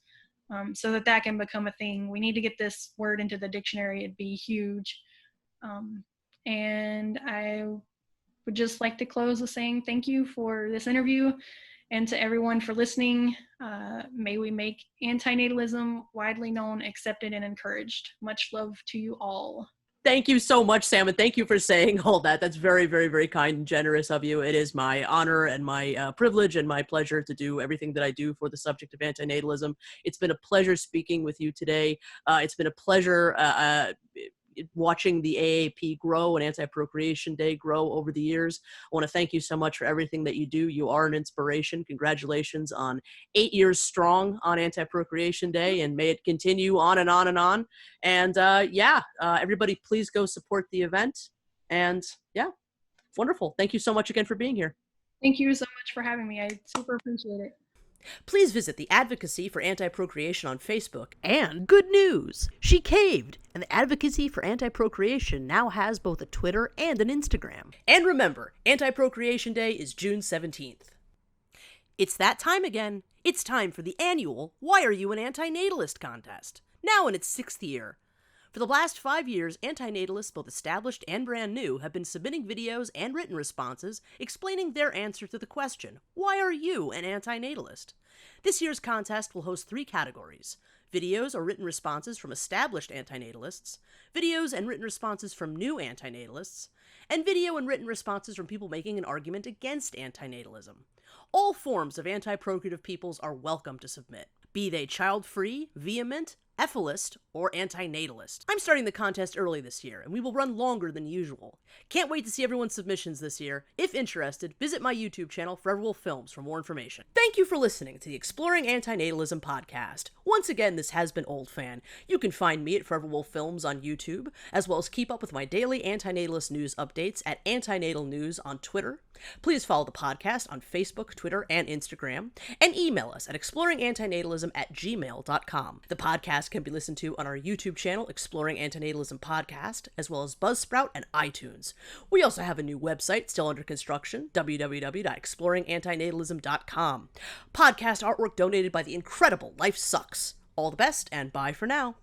so that can become a thing. We need to get this word into the dictionary. It'd be huge. And I would just like to close with saying thank you for this interview, and to everyone for listening. May we make antinatalism widely known, accepted, and encouraged. Much love to you all. Thank you so much, Sam, and thank you for saying all that. That's very, very, very kind and generous of you. It is my honor and my privilege and my pleasure to do everything that I do for the subject of antinatalism. It's been a pleasure speaking with you today. It's been a pleasure watching the AAP grow and Anti-Procreation Day grow over the years. I want to thank you so much for everything that you do. You are an inspiration. Congratulations on 8 years strong on Anti-Procreation Day, and may it continue on and on and on. And everybody please go support the event. And wonderful. Thank you so much again for being here. Thank you so much for having me. I super appreciate it. Please visit the Advocacy for Anti-Procreation on Facebook. And good news! She caved, and the Advocacy for Anti-Procreation now has both a Twitter and an Instagram. And remember, Anti-Procreation Day is June 17th. It's that time again. It's time for the annual Why Are You an Antinatalist contest, now in its 6th year. For the last 5 years, antinatalists, both established and brand new, have been submitting videos and written responses explaining their answer to the question, why are you an antinatalist? This year's contest will host 3 categories: videos or written responses from established antinatalists, videos and written responses from new antinatalists, and video and written responses from people making an argument against antinatalism. All forms of anti-procreative peoples are welcome to submit, be they child-free, vehement, ethicist, or Antinatalist. I'm starting the contest early this year, and we will run longer than usual. Can't wait to see everyone's submissions this year. If interested, visit my YouTube channel, Forever Wolf Films, for more information. Thank you for listening to the Exploring Antinatalism Podcast. Once again, this has been Old Fan. You can find me at Forever Wolf Films on YouTube, as well as keep up with my daily antinatalist news updates at Antinatal News on Twitter. Please follow the podcast on Facebook, Twitter, and Instagram, and email us at exploringantinatalism@gmail.com. The podcast can be listened to on our YouTube channel, Exploring Antinatalism Podcast, as well as Buzzsprout and iTunes. We also have a new website still under construction, www.exploringantinatalism.com. Podcast artwork donated by the incredible Life Sucks. All the best, and bye for now.